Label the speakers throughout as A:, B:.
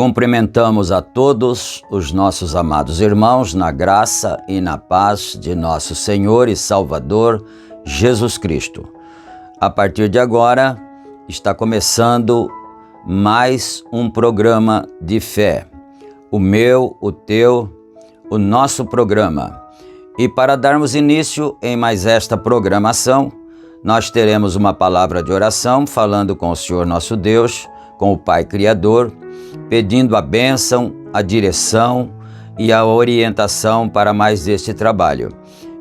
A: Cumprimentamos a todos os nossos amados irmãos na graça e na paz de nosso Senhor e Salvador Jesus Cristo. A partir de agora, está começando mais um programa de fé. O meu, o teu, o nosso programa. E para darmos início em mais esta programação, nós teremos uma palavra de oração falando com o Senhor nosso Deus, com o Pai Criador, pedindo a bênção, a direção e a orientação para mais este trabalho.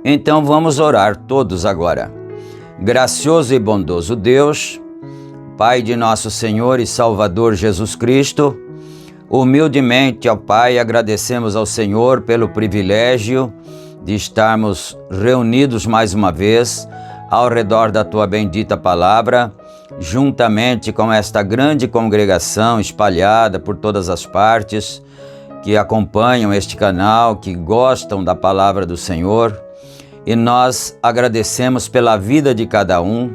A: Então vamos orar todos agora. Gracioso e bondoso Deus, Pai de nosso Senhor e Salvador Jesus Cristo, humildemente, ó Pai, agradecemos ao Senhor pelo privilégio de estarmos reunidos mais uma vez ao redor da Tua bendita palavra, juntamente com esta grande congregação espalhada por todas as partes, que acompanham este canal, que gostam da palavra do Senhor. E nós agradecemos pela vida de cada um,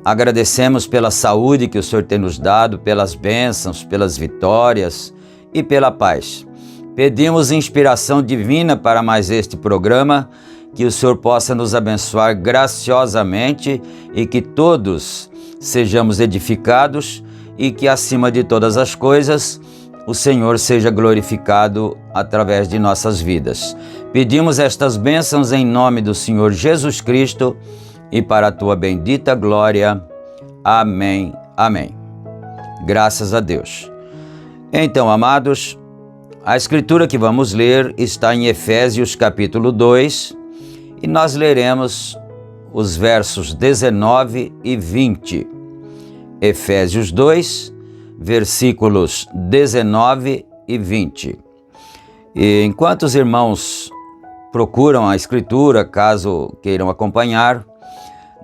A: agradecemos pela saúde que o Senhor tem nos dado, pelas bênçãos, pelas vitórias e pela paz. Pedimos inspiração divina para mais este programa, que o Senhor possa nos abençoar graciosamente e que todos sejamos edificados e que, acima de todas as coisas, o Senhor seja glorificado através de nossas vidas. Pedimos estas bênçãos em nome do Senhor Jesus Cristo e para a Tua bendita glória. Amém. Amém. Graças a Deus. Então, amados, a escritura que vamos ler está em Efésios capítulo 2 e nós leremos os versos 19 e 20. Efésios 2, versículos 19 e 20. E enquanto os irmãos procuram a escritura, caso queiram acompanhar,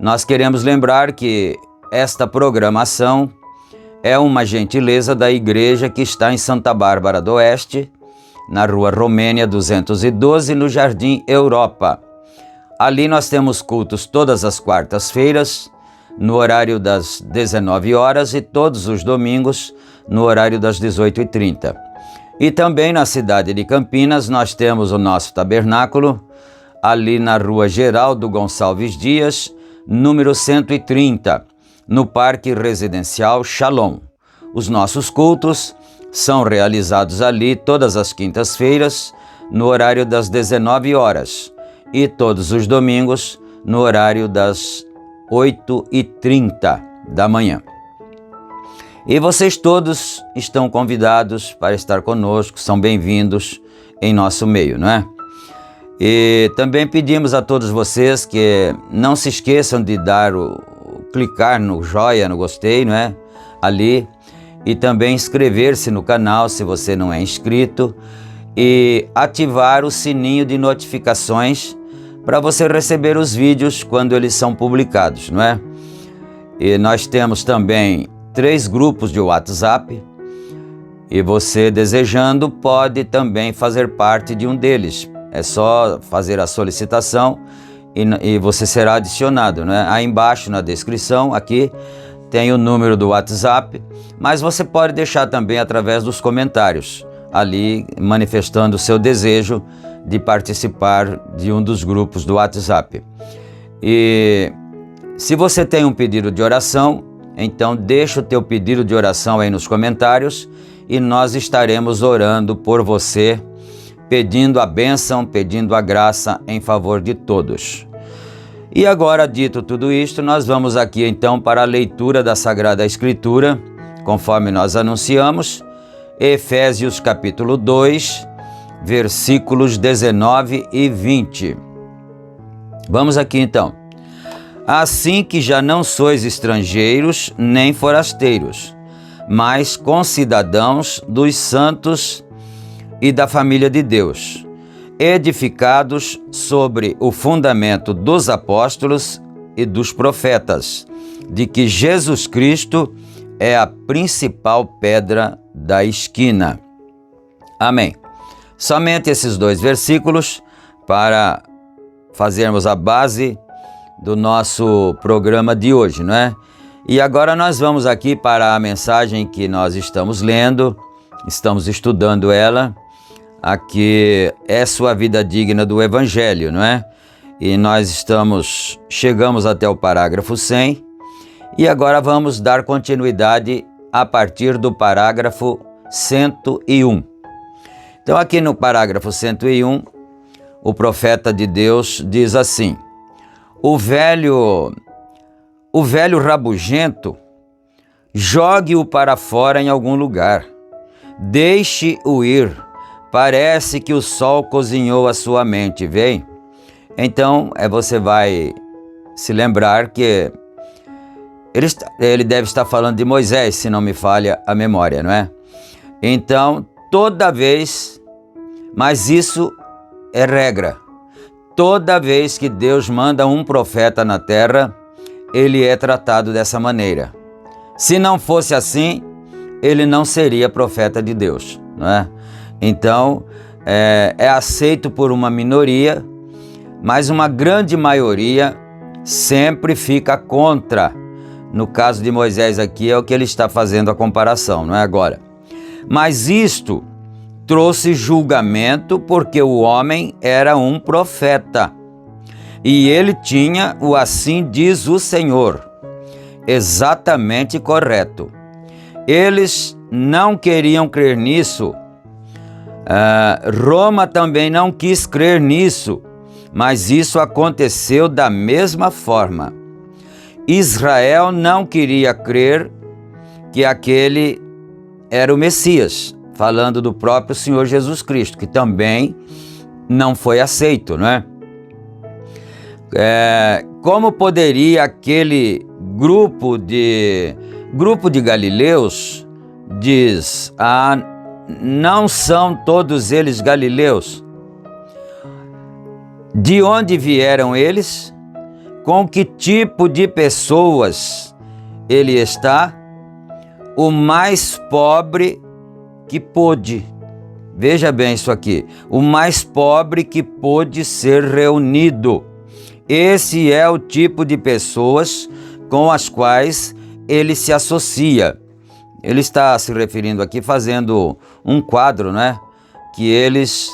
A: nós queremos lembrar que esta programação é uma gentileza da igreja que está em Santa Bárbara do Oeste, na Rua Romênia 212, no Jardim Europa. Ali nós temos cultos todas as quartas-feiras, no horário das 19 horas e todos os domingos, no horário das 18h30. E também na cidade de Campinas nós temos o nosso tabernáculo, ali na Rua Geraldo Gonçalves Dias, número 130, no Parque Residencial Shalom. Os nossos cultos são realizados ali todas as quintas-feiras, no horário das 19 horas, e todos os domingos, no horário das 8h30 da manhã. E vocês todos estão convidados para estar conosco, são bem-vindos em nosso meio, não é? E também pedimos a todos vocês que não se esqueçam de clicar no joia, no gostei, não é? Ali, e também inscrever-se no canal se você não é inscrito e ativar o sininho de notificações para você receber os vídeos quando eles são publicados, não é? E nós temos também 3 grupos de WhatsApp e você, desejando, pode também fazer parte de um deles. É só fazer a solicitação e você será adicionado, né? Aí embaixo na descrição, aqui, tem o número do WhatsApp, mas você pode deixar também através dos comentários, ali manifestando o seu desejo de participar de um dos grupos do WhatsApp. E se você tem um pedido de oração, então deixa o teu pedido de oração aí nos comentários e nós estaremos orando por você, pedindo a bênção, pedindo a graça em favor de todos. E agora, dito tudo isto, nós vamos aqui então para a leitura da Sagrada Escritura, conforme nós anunciamos, Efésios capítulo 2, versículos 19 e 20. Vamos aqui então. Assim que já não sois estrangeiros nem forasteiros, mas concidadãos dos santos e da família de Deus, edificados sobre o fundamento dos apóstolos e dos profetas, de que Jesus Cristo é a principal pedra da esquina. Amém. Somente esses 2 versículos para fazermos a base do nosso programa de hoje, não é? E agora nós vamos aqui para a mensagem que nós estamos lendo, estamos estudando ela. Aqui é Sua Vida Digna do Evangelho, não é? E nós chegamos até o parágrafo 100 e agora vamos dar continuidade a partir do parágrafo 101. Então aqui no parágrafo 101, o profeta de Deus diz assim: O velho rabugento, jogue-o para fora em algum lugar, deixe-o ir. Parece que o sol cozinhou a sua mente, vem? Então, você vai se lembrar que ele deve estar falando de Moisés, se não me falha a memória, não é? Então, toda vez, mas isso é regra, toda vez que Deus manda um profeta na terra, ele é tratado dessa maneira. Se não fosse assim, ele não seria profeta de Deus, não é? Então, é aceito por uma minoria, mas uma grande maioria sempre fica contra. No caso de Moisés aqui é o que ele está fazendo a comparação, não é agora? Mas isto trouxe julgamento porque o homem era um profeta. E ele tinha o assim diz o Senhor, exatamente correto. Eles não queriam crer nisso. Roma também não quis crer nisso, mas isso aconteceu da mesma forma. Israel não queria crer que aquele era o Messias, falando do próprio Senhor Jesus Cristo, que também não foi aceito, não é? Como poderia aquele grupo de galileus, diz, não são todos eles galileus? De onde vieram eles? Com que tipo de pessoas ele está? O mais pobre que pôde. Veja bem isso aqui. O mais pobre que pôde ser reunido. Esse é o tipo de pessoas com as quais ele se associa. Ele está se referindo aqui, fazendo um quadro, né? Que eles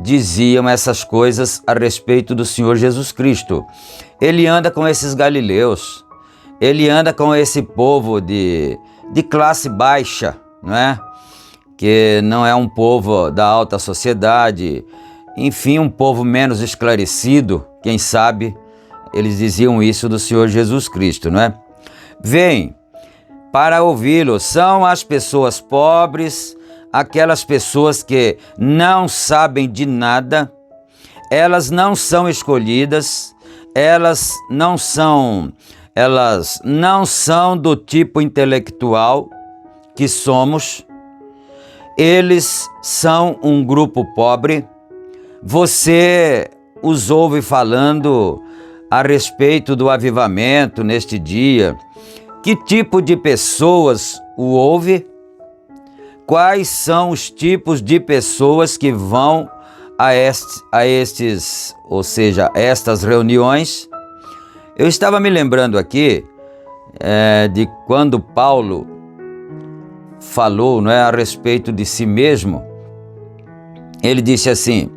A: diziam essas coisas a respeito do Senhor Jesus Cristo. Ele anda com esses galileus, ele anda com esse povo de classe baixa, não é? Que não é um povo da alta sociedade, enfim, um povo menos esclarecido, quem sabe eles diziam isso do Senhor Jesus Cristo, não é? Vem para ouvi-lo, são as pessoas pobres, aquelas pessoas que não sabem de nada, elas não são escolhidas, elas não são do tipo intelectual que somos, eles são um grupo pobre. Você os ouve falando a respeito do avivamento neste dia. Que tipo de pessoas o ouve? Quais são os tipos de pessoas que vão a estas reuniões? Eu estava me lembrando aqui de quando Paulo falou, não é, a respeito de si mesmo. Ele disse assim: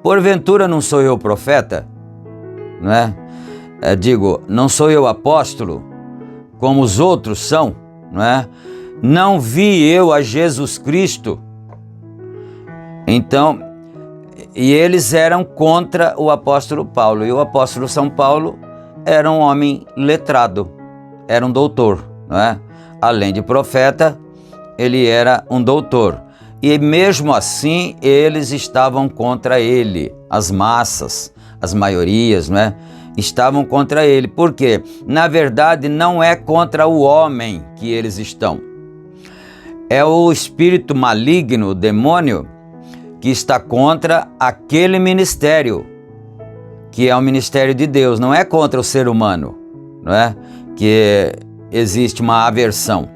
A: porventura não sou eu profeta? Não é? Não sou eu apóstolo, como os outros são, não é? Não vi eu a Jesus Cristo? Então, e eles eram contra o apóstolo Paulo, e o apóstolo São Paulo era um homem letrado, era um doutor, não é? Além de profeta, ele era um doutor. E mesmo assim, eles estavam contra ele, as massas, as maiorias, não é? Estavam contra ele. Por quê? Na verdade, não é contra o homem que eles estão. É o espírito maligno, o demônio, que está contra aquele ministério, que é o ministério de Deus. Não é contra o ser humano, não é? Que existe uma aversão.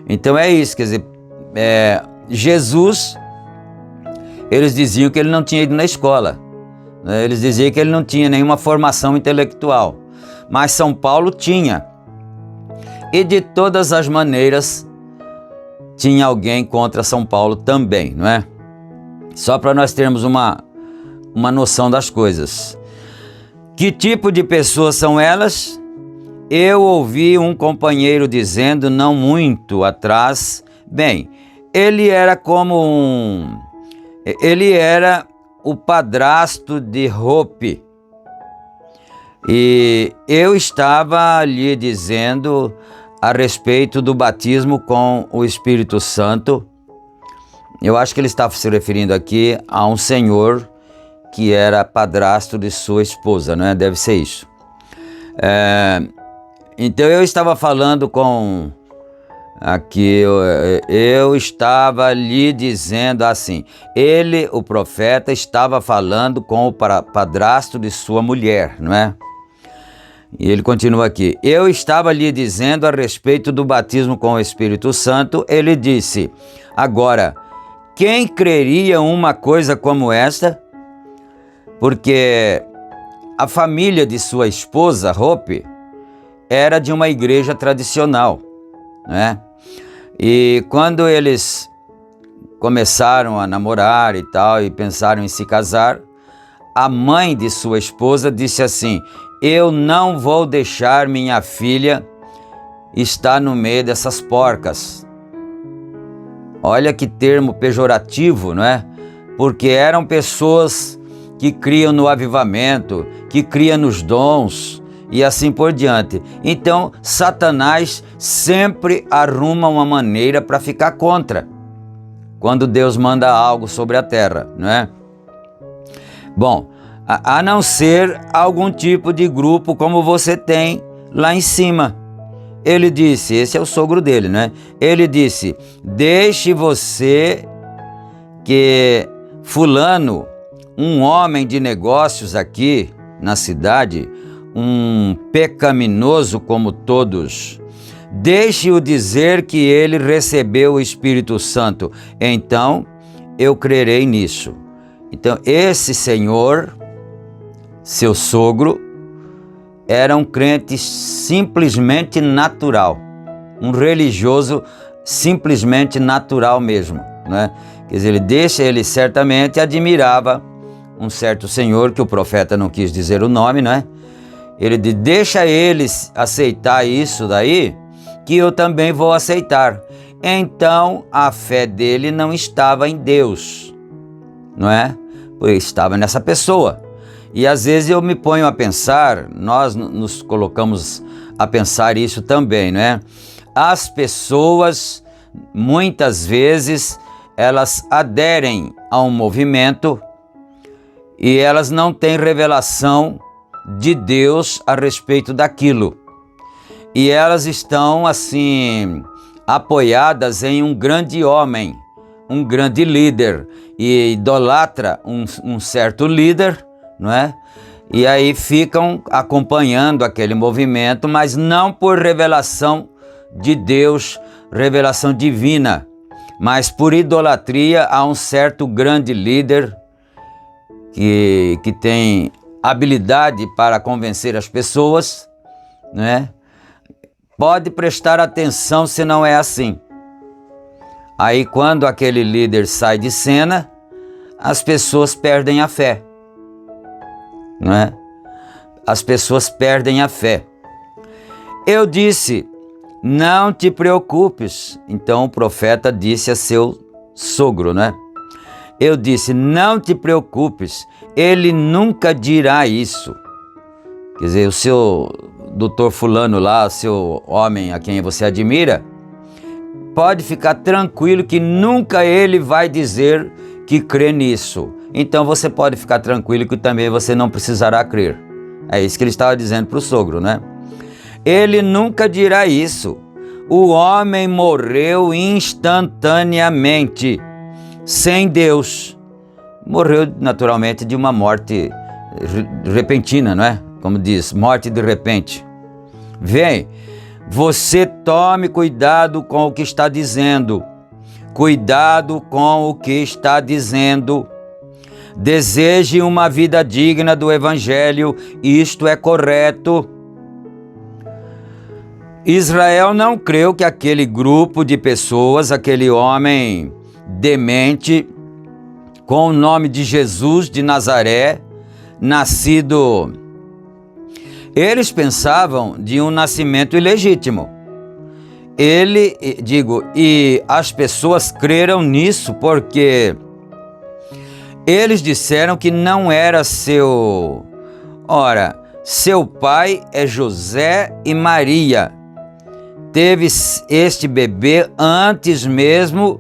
A: Então é isso, quer dizer, Jesus, eles diziam que ele não tinha ido na escola, né? Eles diziam que ele não tinha nenhuma formação intelectual, mas São Paulo tinha. E de todas as maneiras, tinha alguém contra São Paulo também, não é? Só para nós termos uma noção das coisas. Que tipo de pessoas são elas? Eu ouvi um companheiro dizendo, não muito atrás, bem, ele era o padrasto de Hope. E eu estava lhe dizendo a respeito do batismo com o Espírito Santo. Eu acho que ele estava se referindo aqui a um senhor que era padrasto de sua esposa, não é? Deve ser isso. Então eu estava falando com... Aqui eu estava lhe dizendo assim, ele, o profeta, estava falando com o padrasto de sua mulher, não é? E ele continua aqui, eu estava lhe dizendo a respeito do batismo com o Espírito Santo, ele disse, agora, quem creria uma coisa como esta? Porque a família de sua esposa, Hope, era de uma igreja tradicional, né? E quando eles começaram a namorar e tal, e pensaram em se casar, a mãe de sua esposa disse assim, eu não vou deixar minha filha estar no meio dessas porcas. Olha que termo pejorativo, não é? Porque eram pessoas que criam no avivamento, que criam nos dons, e assim por diante. Então, Satanás sempre arruma uma maneira para ficar contra. quando Deus manda algo sobre a terra, não é? Bom, a não ser algum tipo de grupo como você tem lá em cima. Ele disse, esse é o sogro dele, né? Ele disse, deixe você que fulano, um homem de negócios aqui na cidade, um pecaminoso como todos, deixe-o dizer que ele recebeu o Espírito Santo, então eu crerei nisso. Então esse senhor, seu sogro, era um crente simplesmente natural, um religioso simplesmente natural mesmo, né? Quer dizer, ele certamente admirava um certo senhor, que o profeta não quis dizer o nome, né? Ele disse, deixa eles aceitar isso daí, que eu também vou aceitar. Então a fé dele não estava em Deus, não é? Pois estava nessa pessoa. E às vezes eu me ponho a pensar, nós nos colocamos a pensar isso também, não é? As pessoas, muitas vezes, elas aderem a um movimento e elas não têm revelação de Deus a respeito daquilo. E elas estão, assim, apoiadas em um grande homem, um grande líder, e idolatra um certo líder, não é? E aí ficam acompanhando aquele movimento, mas não por revelação de Deus, revelação divina, mas por idolatria a um certo grande líder que tem habilidade para convencer as pessoas, né? Pode prestar atenção se não é assim. Aí quando aquele líder sai de cena, as pessoas perdem a fé, não é? As pessoas perdem a fé. Eu disse, não te preocupes. Então o profeta disse a seu sogro, né? Eu disse, não te preocupes, ele nunca dirá isso. Quer dizer, o seu doutor fulano lá, o seu homem a quem você admira, pode ficar tranquilo que nunca ele vai dizer que crê nisso. Então você pode ficar tranquilo que também você não precisará crer. É isso que ele estava dizendo para o sogro, né? Ele nunca dirá isso. O homem morreu instantaneamente, sem Deus. Morreu naturalmente de uma morte repentina, não é? Como diz, morte de repente. Vem, você tome cuidado com o que está dizendo. Cuidado com o que está dizendo. Deseje uma vida digna do Evangelho, isto é correto. Israel não creu que aquele grupo de pessoas, aquele homem demente, com o nome de Jesus de Nazaré, nascido... Eles pensavam de um nascimento ilegítimo. E as pessoas creram nisso porque eles disseram que não era seu... Ora, seu pai é José e Maria. Teve este bebê antes mesmo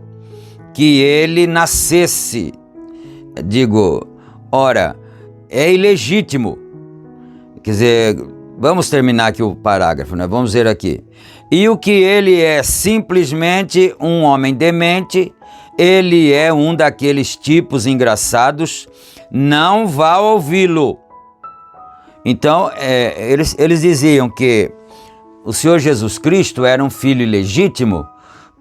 A: que ele nascesse. Ora, é ilegítimo. Quer dizer, vamos terminar aqui o parágrafo, né? Vamos ver aqui. E o que ele é simplesmente um homem demente, ele é um daqueles tipos engraçados, não vá ouvi-lo. Então, eles diziam que o Senhor Jesus Cristo era um filho ilegítimo,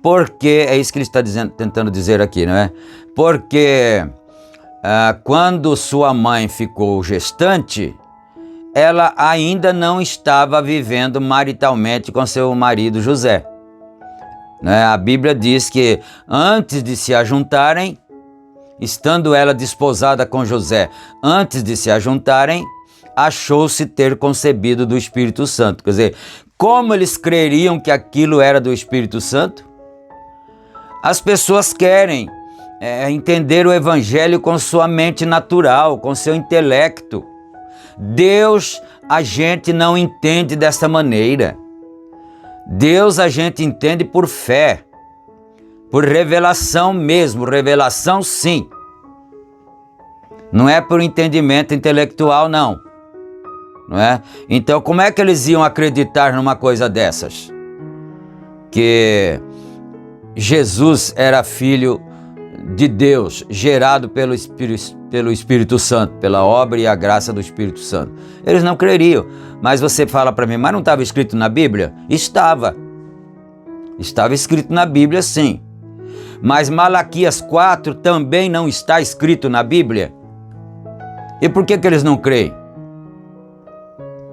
A: porque, é isso que ele está tentando dizer aqui, não é? Porque quando sua mãe ficou gestante, ela ainda não estava vivendo maritalmente com seu marido José. Né? A Bíblia diz que antes de se ajuntarem, estando ela desposada com José, antes de se ajuntarem, achou-se ter concebido do Espírito Santo. Quer dizer, como eles creriam que aquilo era do Espírito Santo? As pessoas querem entender o Evangelho com sua mente natural, com seu intelecto. Deus a gente não entende dessa maneira. Deus a gente entende por fé. por revelação mesmo, revelação sim. Não é por entendimento intelectual, não. Não é? Então, como é que eles iam acreditar numa coisa dessas? Que Jesus era filho de Deus, gerado pelo Espírito Santo, pela obra e a graça do Espírito Santo. Eles não creriam. Mas você fala para mim, mas não estava escrito na Bíblia? Estava. Estava escrito na Bíblia, sim. Mas Malaquias 4 também não está escrito na Bíblia? E por que eles não creem?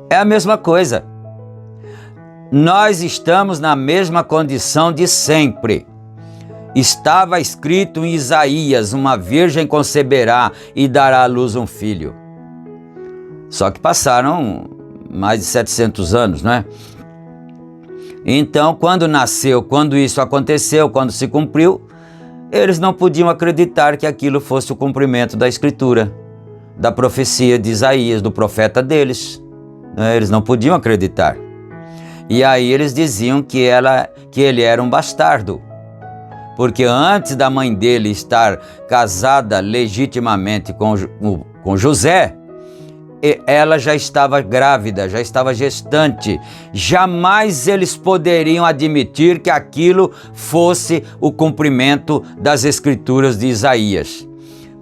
A: É a mesma coisa. Nós estamos na mesma condição de sempre. Estava escrito em Isaías, uma virgem conceberá e dará à luz um filho. Só que passaram mais de 700 anos, não é? Então, quando nasceu, quando isso aconteceu, quando se cumpriu, eles não podiam acreditar que aquilo fosse o cumprimento da Escritura, da profecia de Isaías, do profeta deles. Eles não podiam acreditar. E aí eles diziam que ele era um bastardo. Porque antes da mãe dele estar casada legitimamente com José, ela já estava grávida, já estava gestante. Jamais eles poderiam admitir que aquilo fosse o cumprimento das Escrituras de Isaías.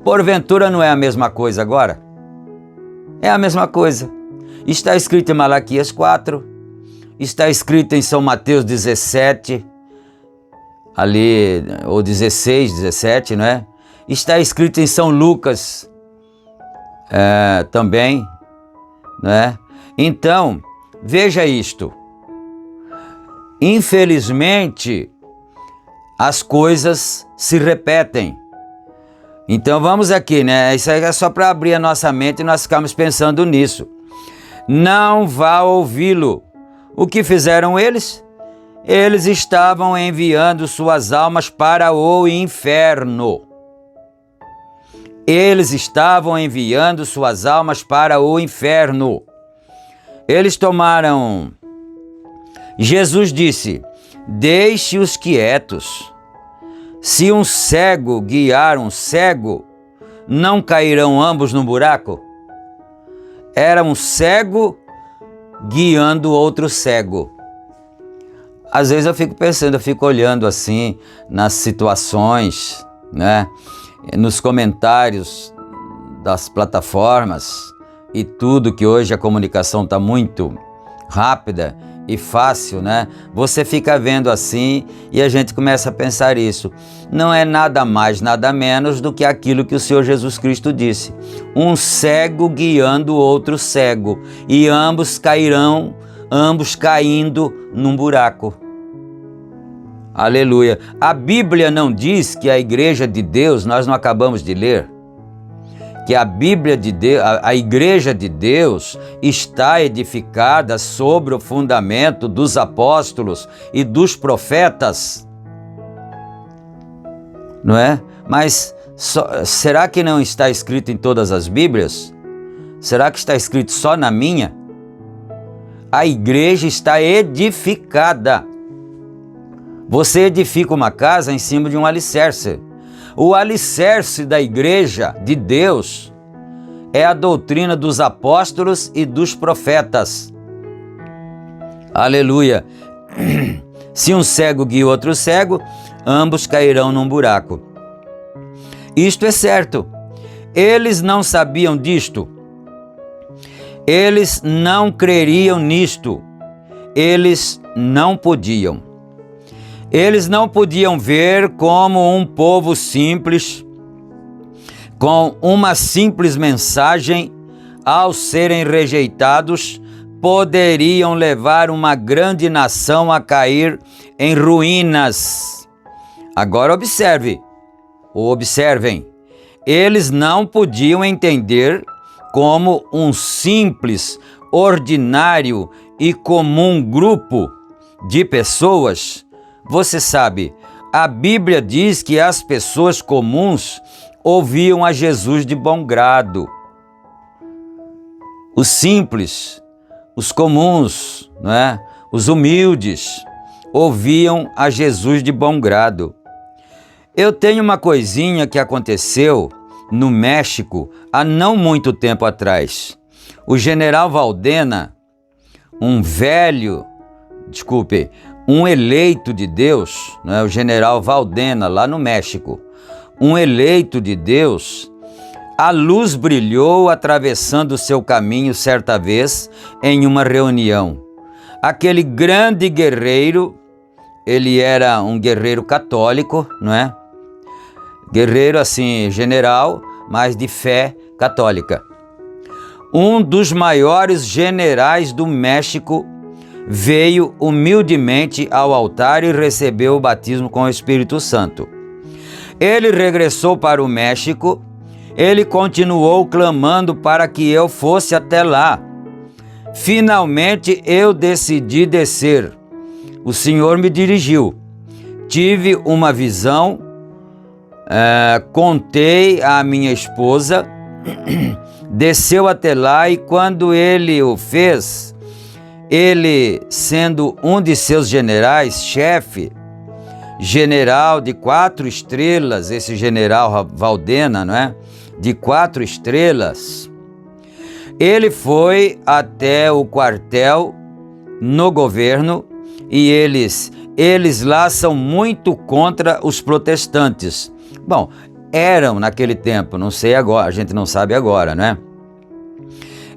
A: Porventura não é a mesma coisa agora? É a mesma coisa. Está escrito em Malaquias 4, está escrito em São Mateus 17, ali, ou 16, 17, não é? Está escrito em São Lucas também, não é? Então, veja isto. Infelizmente, as coisas se repetem. Então vamos aqui, né? Isso aí é só para abrir a nossa mente e nós ficamos pensando nisso. Não vá ouvi-lo. O que fizeram eles? Eles estavam enviando suas almas para o inferno. Eles estavam enviando suas almas para o inferno. Eles tomaram... Jesus disse, deixe-os quietos. Se um cego guiar um cego, não cairão ambos no buraco? Era um cego guiando outro cego. Às vezes eu fico pensando, eu fico olhando assim nas situações, né? Nos comentários das plataformas e tudo, que hoje a comunicação está muito rápida e fácil, né? Você fica vendo assim e a gente começa a pensar isso. Não é nada mais, nada menos do que aquilo que o Senhor Jesus Cristo disse. Um cego guiando outro cego e ambos cairão, ambos caindo num buraco. Aleluia. A Bíblia não diz que a igreja de Deus, nós não acabamos de ler, que a Bíblia de Deus, a igreja de Deus está edificada sobre o fundamento dos apóstolos e dos profetas, não é? Mas será que não está escrito em todas as Bíblias? Será que está escrito só na minha? A igreja está edificada. Você edifica uma casa em cima de um alicerce. O alicerce da igreja de Deus é a doutrina dos apóstolos e dos profetas. Aleluia! Se um cego guia outro cego, ambos cairão num buraco. Isto é certo. Eles não sabiam disto. Eles não creriam nisto. Eles não podiam. Eles não podiam ver como um povo simples, com uma simples mensagem, ao serem rejeitados, poderiam levar uma grande nação a cair em ruínas. Agora observem. Eles não podiam entender como um simples, ordinário e comum grupo de pessoas. Você sabe, a Bíblia diz que as pessoas comuns ouviam a Jesus de bom grado. Os simples, os comuns, né? Os humildes, ouviam a Jesus de bom grado. Eu tenho uma coisinha que aconteceu no México há não muito tempo atrás. O general Valdena, um eleito de Deus, né? O general Valdena, lá no México, um eleito de Deus, a luz brilhou atravessando seu caminho certa vez em uma reunião. Aquele grande guerreiro, ele era um guerreiro católico, não é? Guerreiro assim, general, mas de fé católica. Um dos maiores generais do México veio humildemente ao altar e recebeu o batismo com o Espírito Santo. Ele regressou para o México. Ele continuou clamando para que eu fosse até lá. Finalmente eu decidi descer. O Senhor me dirigiu. Tive uma visão, contei à minha esposa, desceu até lá e quando ele o fez, ele sendo um de seus generais, chefe, general de 4 estrelas, esse general Valdena, não é? De 4 estrelas, ele foi até o quartel no governo e eles lá são muito contra os protestantes. Bom, eram naquele tempo, não sei agora, a gente não sabe agora, né?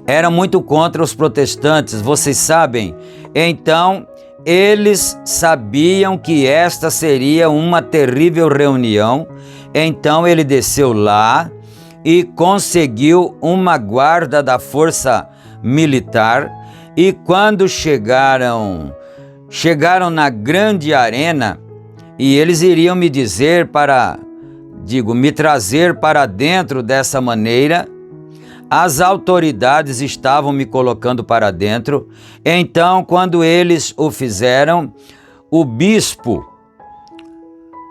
A: Eram muito contra os protestantes, vocês sabem? Então, eles sabiam que esta seria uma terrível reunião, então ele desceu lá e conseguiu uma guarda da força militar e quando chegaram na grande arena e eles iriam me trazer para dentro dessa maneira, as autoridades estavam me colocando para dentro. Então, quando eles o fizeram, o bispo,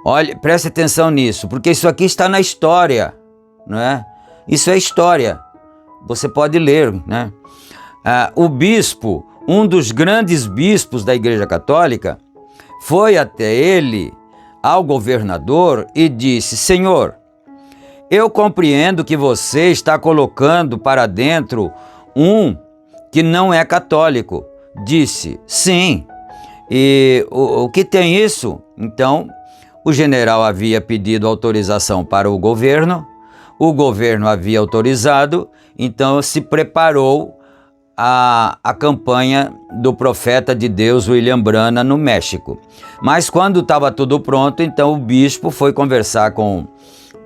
A: olha, preste atenção nisso, porque isso aqui está na história, não é? Isso é história, você pode ler, né? O bispo, um dos grandes bispos da Igreja Católica, foi até ele, ao governador, e disse: Senhor, eu compreendo que você está colocando para dentro um que não é católico. Disse: sim. E o que tem isso? Então, o general havia pedido autorização para o governo havia autorizado, então se preparou a campanha do profeta de Deus William Branham no México. Mas quando estava tudo pronto, então o bispo foi conversar com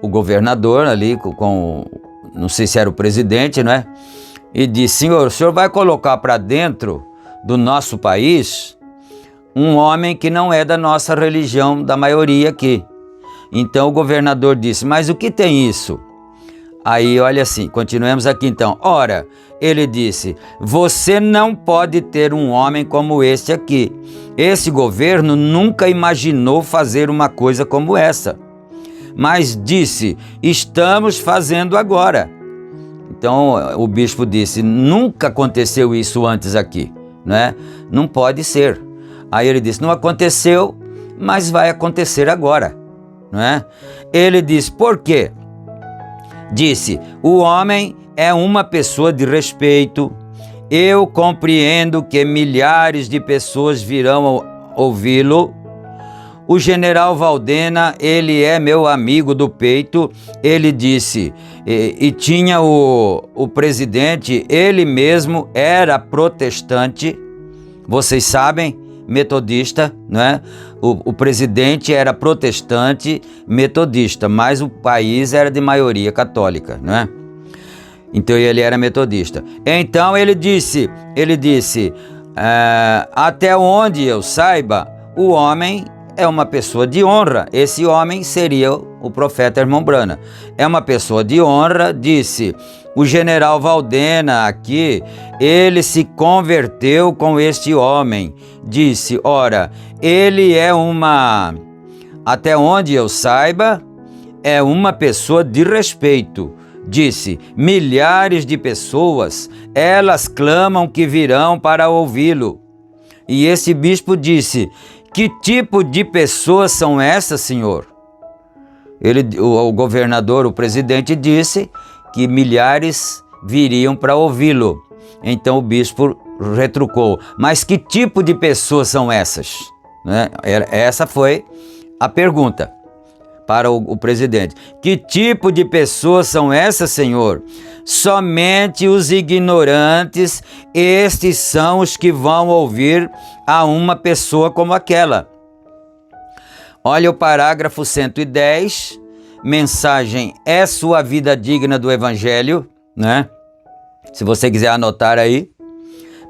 A: o governador ali, não sei se era o presidente, né? E disse: Senhor, o senhor vai colocar para dentro do nosso país um homem que não é da nossa religião, da maioria aqui. Então o governador disse: mas o que tem isso? Aí, olha assim, continuemos aqui então. Ora, ele disse: você não pode ter um homem como este aqui. Esse governo nunca imaginou fazer uma coisa como essa. Mas disse: estamos fazendo agora. Então o bispo disse: nunca aconteceu isso antes aqui, né? Não pode ser. Aí ele disse: não aconteceu, mas vai acontecer agora, né? Ele disse: por quê? Disse: o homem é uma pessoa de respeito. Eu compreendo que milhares de pessoas virão ouvi-lo. O general Valdena, ele é meu amigo do peito. Ele disse, e tinha o presidente, ele mesmo era protestante, vocês sabem, metodista, né? O presidente era protestante, metodista, mas o país era de maioria católica, né? Então ele era metodista. Então ele disse, até onde eu saiba, o homem é uma pessoa de honra. Esse homem seria o profeta Irmão Branham. É uma pessoa de honra, disse. O general Valdena aqui, ele se converteu com este homem. Disse, ora, ele é até onde eu saiba, é uma pessoa de respeito. Disse, milhares de pessoas, elas clamam que virão para ouvi-lo. E esse bispo disse, que tipo de pessoas são essas, senhor? O governador, o presidente, disse que milhares viriam para ouvi-lo. Então o bispo retrucou: mas que tipo de pessoas são essas? Né? Essa foi a pergunta para o presidente. Que tipo de pessoas são essas, Senhor? Somente os ignorantes, estes são os que vão ouvir a uma pessoa como aquela. Olha o parágrafo 110, mensagem: é sua vida digna do Evangelho, né? Se você quiser anotar aí,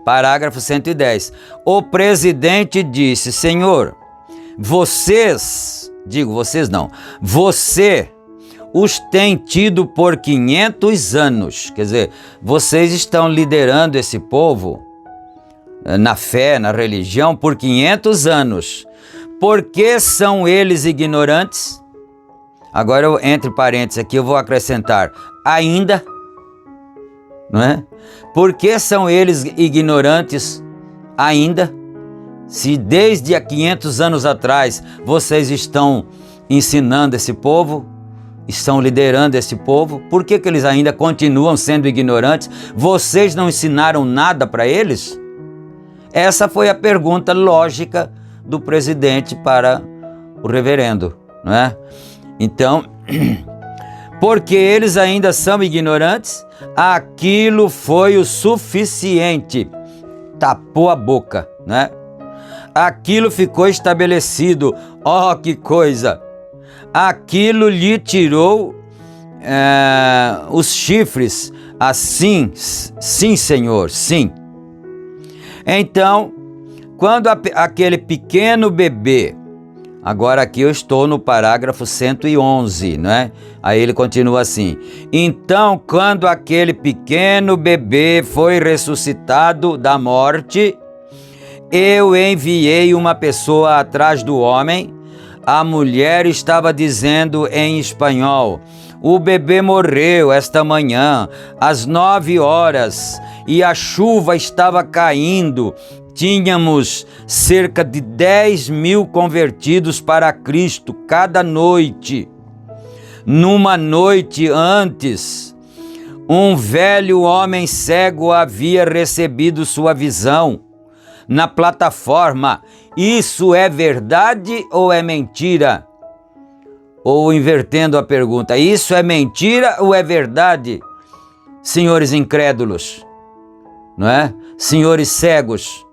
A: parágrafo 110. O presidente disse: Senhor, vocês você os tem tido por 500 anos. Quer dizer, vocês estão liderando esse povo na fé, na religião, por 500 anos. Por que são eles ignorantes? Agora, entre parênteses aqui, eu vou acrescentar: ainda, não é? Por que são eles ignorantes ainda? Se desde há 500 anos atrás vocês estão ensinando esse povo, estão liderando esse povo, por que eles ainda continuam sendo ignorantes? Vocês não ensinaram nada para eles? Essa foi a pergunta lógica do presidente para o reverendo, não é? Então, porque eles ainda são ignorantes, aquilo foi o suficiente. Tapou a boca, né? Aquilo ficou estabelecido. Oh, que coisa! Aquilo lhe tirou os chifres. Assim, sim, Senhor, sim. Então, quando aquele pequeno bebê, agora aqui eu estou no parágrafo 111, né? Aí ele continua assim: então, quando aquele pequeno bebê foi ressuscitado da morte, eu enviei uma pessoa atrás do homem. A mulher estava dizendo em espanhol: o bebê morreu esta manhã, às 9 horas, e a chuva estava caindo. Tínhamos cerca de 10.000 convertidos para Cristo cada noite. Numa noite antes, um velho homem cego havia recebido sua visão na plataforma. Isso é verdade ou é mentira? Ou invertendo a pergunta: isso é mentira ou é verdade? Senhores incrédulos, não é? Senhores cegos.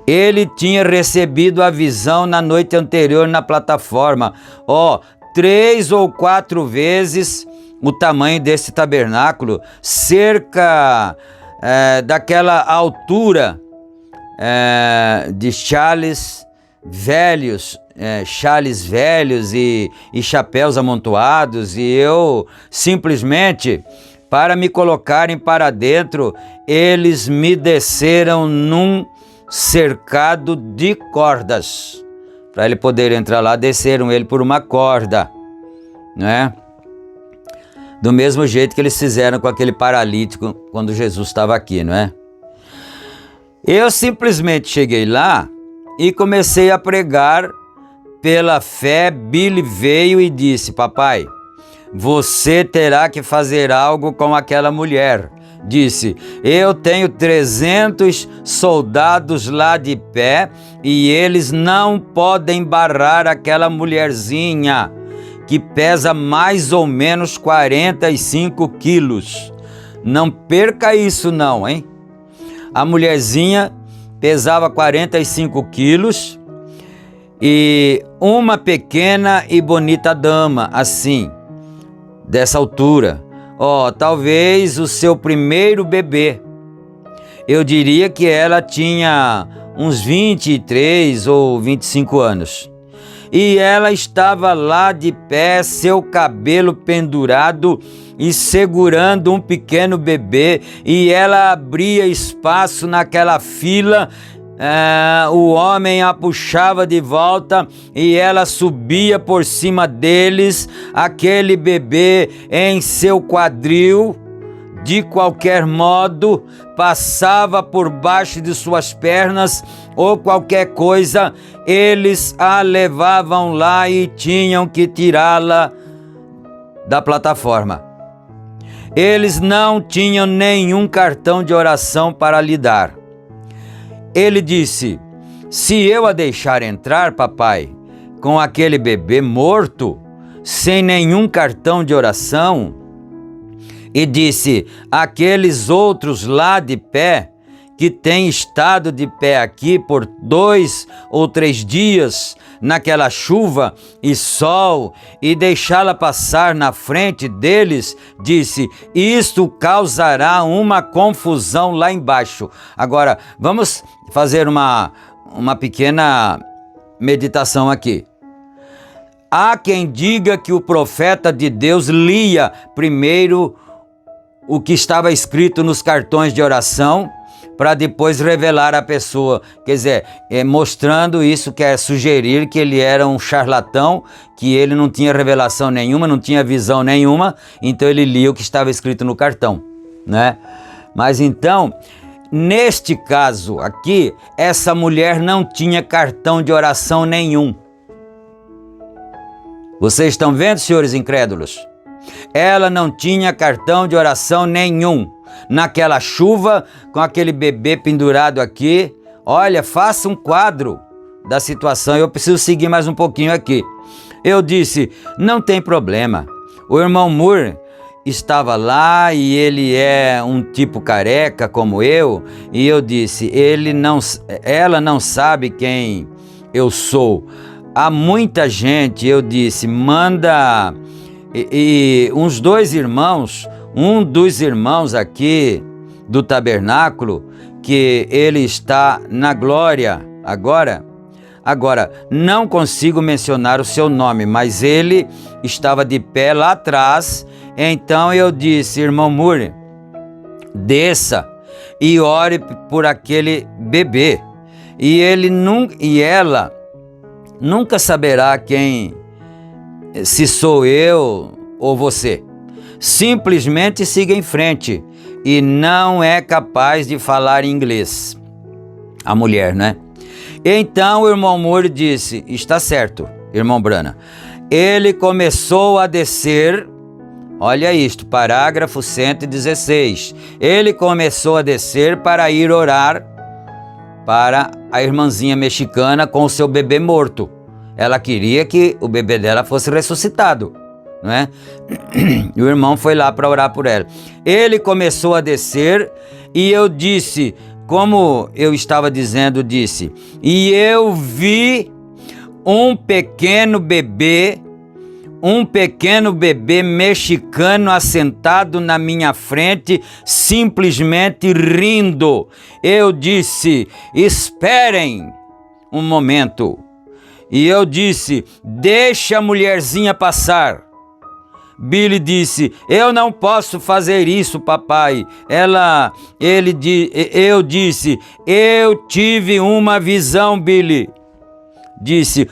A: Ele tinha recebido a visão na noite anterior na plataforma. 3 ou 4 vezes o tamanho desse tabernáculo, cerca daquela altura de chales velhos, e chapéus amontoados, e eu simplesmente, para me colocarem para dentro, eles me desceram num cercado de cordas. Para ele poder entrar lá, desceram ele por uma corda, né? Do mesmo jeito que eles fizeram com aquele paralítico quando Jesus estava aqui, não é? Eu simplesmente cheguei lá e comecei a pregar pela fé. Billy veio e disse: papai, você terá que fazer algo com aquela mulher. Disse: eu tenho 300 soldados lá de pé e eles não podem barrar aquela mulherzinha que pesa mais ou menos 45 quilos. Não perca isso não, hein? A mulherzinha pesava 45 quilos e uma pequena e bonita dama, assim, dessa altura. Talvez o seu primeiro bebê. Eu diria que ela tinha uns 23 ou 25 anos. E ela estava lá de pé, seu cabelo pendurado e segurando um pequeno bebê, e ela abria espaço naquela fila. O homem a puxava de volta e ela subia por cima deles, aquele bebê em seu quadril, de qualquer modo passava por baixo de suas pernas ou qualquer coisa, eles a levavam lá e tinham que tirá-la da plataforma. Eles não tinham nenhum cartão de oração para lhe dar. Ele disse: se eu a deixar entrar, papai, com aquele bebê morto, sem nenhum cartão de oração, e disse: aqueles outros lá de pé, que têm estado de pé aqui por 2 ou 3 dias, naquela chuva e sol, e deixá-la passar na frente deles, disse: isto causará uma confusão lá embaixo. Agora, vamos fazer uma pequena meditação aqui. Há quem diga que o profeta de Deus lia primeiro o que estava escrito nos cartões de oração, para depois revelar a pessoa. Quer dizer, mostrando isso, quer sugerir que ele era um charlatão, que ele não tinha revelação nenhuma, não tinha visão nenhuma, então ele lia o que estava escrito no cartão, né? Mas então, neste caso aqui, essa mulher não tinha cartão de oração nenhum. Vocês estão vendo, senhores incrédulos? Ela não tinha cartão de oração nenhum. Naquela chuva, com aquele bebê pendurado aqui. Olha, faça um quadro da situação. Eu preciso seguir mais um pouquinho aqui. Eu disse: não tem problema. O irmão Moore estava lá e ele é um tipo careca como eu. E eu disse: ela não sabe quem eu sou. Há muita gente, eu disse, manda... E uns 2 irmãos, um dos irmãos aqui do tabernáculo, que ele está na glória agora, não consigo mencionar o seu nome, mas ele estava de pé lá atrás. Então eu disse: irmão Moore, desça e ore por aquele bebê. E ela nunca saberá se sou eu ou você. Simplesmente siga em frente. E não é capaz de falar inglês. A mulher, né? Então o irmão Moore disse: está certo, irmão Brana. Ele começou a descer. Olha isto, parágrafo 116. Ele começou a descer para ir orar para a irmãzinha mexicana com o seu bebê morto. Ela queria que o bebê dela fosse ressuscitado, não é? E o irmão foi lá para orar por ela. Ele começou a descer e eu disse, como eu estava dizendo, disse: e eu vi um pequeno bebê mexicano assentado na minha frente, simplesmente rindo. Eu disse: esperem um momento. E eu disse: deixa a mulherzinha passar. Billy disse: eu não posso fazer isso, papai. Eu disse: eu tive uma visão, Billy. Disse: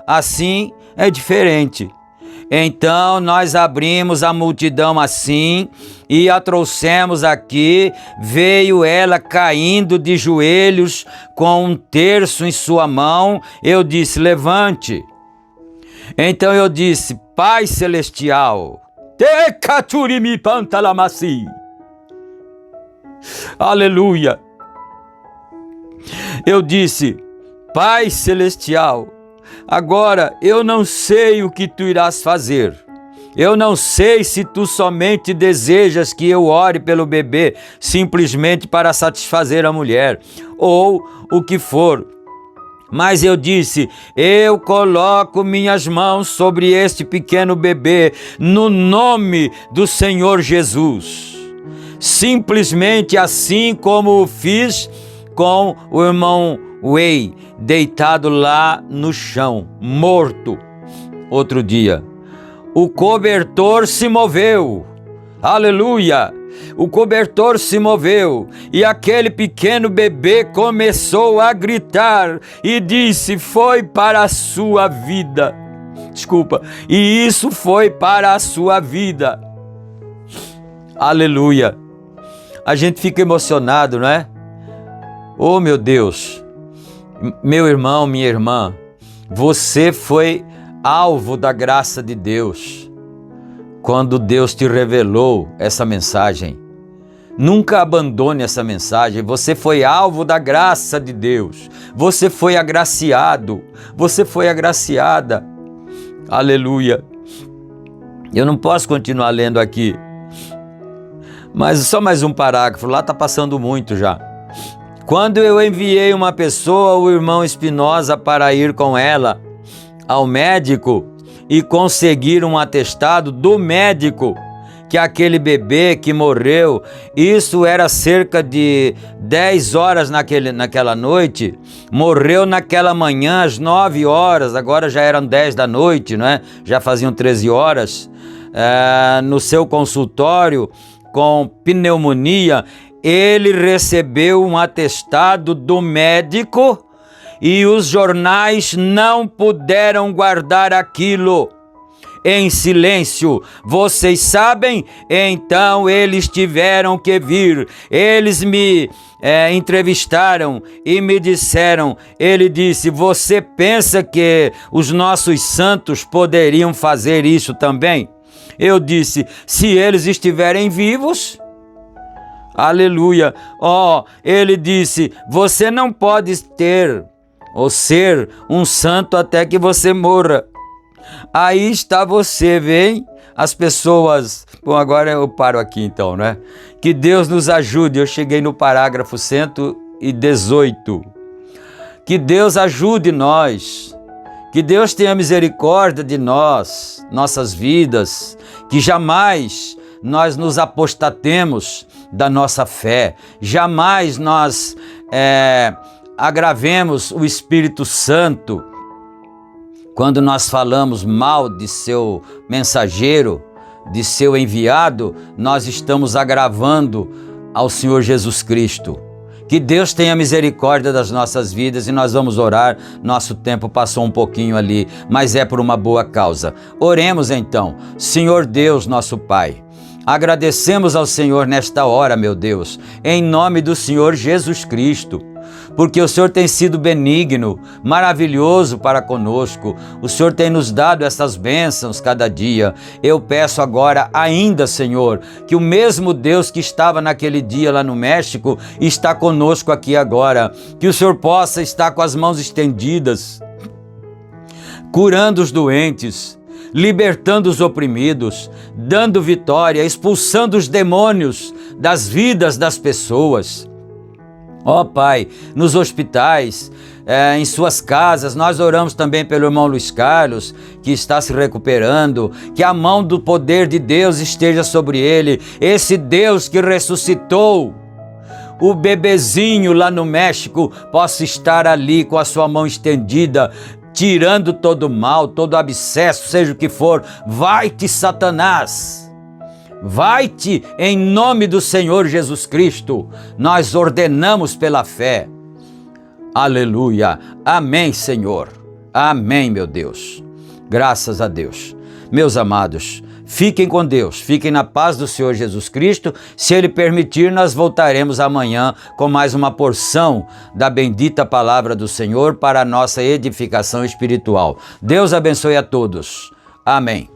A: assim é diferente. Então nós abrimos a multidão assim e a trouxemos aqui. Veio ela caindo de joelhos com um terço em sua mão. Eu disse: levante. Então eu disse: Pai Celestial, Te Pantalamasi. Aleluia. Eu disse: Pai Celestial, agora eu não sei o que tu irás fazer. Eu não sei se tu somente desejas que eu ore pelo bebê simplesmente para satisfazer a mulher, ou o que for. Mas eu disse: eu coloco minhas mãos sobre este pequeno bebê no nome do Senhor Jesus. Simplesmente assim como o fiz com o irmão Way, deitado lá no chão, morto. Outro dia, o cobertor se moveu. Aleluia! O cobertor se moveu e aquele pequeno bebê começou a gritar e disse: foi para a sua vida. E isso foi para a sua vida. Aleluia. A gente fica emocionado, não é? Oh, meu Deus. Meu irmão, minha irmã, você foi alvo da graça de Deus quando Deus te revelou essa mensagem. Nunca abandone essa mensagem. Você foi alvo da graça de Deus. Você foi agraciado. Você foi agraciada. Aleluia. Eu não posso continuar lendo aqui, mas só mais um parágrafo. Lá está passando muito já. Quando eu enviei uma pessoa, o irmão Espinosa, para ir com ela ao médico e conseguir um atestado do médico que aquele bebê que morreu, isso era cerca de 10 horas naquela noite, morreu naquela manhã às 9 horas, agora já eram 10 da noite, não é? Já faziam 13 horas, no seu consultório com pneumonia. Ele recebeu um atestado do médico e os jornais não puderam guardar aquilo em silêncio. Vocês sabem? Então eles tiveram que vir. Eles me entrevistaram e me disseram, ele disse, você pensa que os nossos santos poderiam fazer isso também? Eu disse, se eles estiverem vivos... Aleluia. Ele disse, você não pode ter ou ser um santo até que você morra. Aí está você, vem as pessoas... Bom, agora eu paro aqui então, né? Que Deus nos ajude. Eu cheguei no parágrafo 118. Que Deus ajude nós. Que Deus tenha misericórdia de nós, nossas vidas. Que jamais nós nos apostatemos da nossa fé. Jamais nós agravemos o Espírito Santo. Quando nós falamos mal de seu mensageiro, de seu enviado, nós estamos agravando ao Senhor Jesus Cristo. Que Deus tenha misericórdia das nossas vidas e nós vamos orar. Nosso tempo passou um pouquinho ali, mas é por uma boa causa. Oremos então. Senhor Deus, nosso Pai, agradecemos ao Senhor nesta hora, meu Deus, em nome do Senhor Jesus Cristo, porque o Senhor tem sido benigno, maravilhoso para conosco. O Senhor tem nos dado essas bênçãos cada dia. Eu peço agora ainda, Senhor, que o mesmo Deus que estava naquele dia lá no México está conosco aqui agora. Que o Senhor possa estar com as mãos estendidas, curando os doentes, libertando os oprimidos, dando vitória, expulsando os demônios das vidas das pessoas. Ó Pai, nos hospitais, em suas casas, nós oramos também pelo irmão Luiz Carlos, que está se recuperando, que a mão do poder de Deus esteja sobre ele, esse Deus que ressuscitou o bebezinho lá no México, possa estar ali com a sua mão estendida, tirando todo o mal, todo o abscesso, seja o que for. Vai-te, Satanás! Vai-te em nome do Senhor Jesus Cristo. Nós ordenamos pela fé. Aleluia. Amém, Senhor. Amém, meu Deus. Graças a Deus. Meus amados, fiquem com Deus, fiquem na paz do Senhor Jesus Cristo. Se Ele permitir, nós voltaremos amanhã com mais uma porção da bendita palavra do Senhor para a nossa edificação espiritual. Deus abençoe a todos. Amém.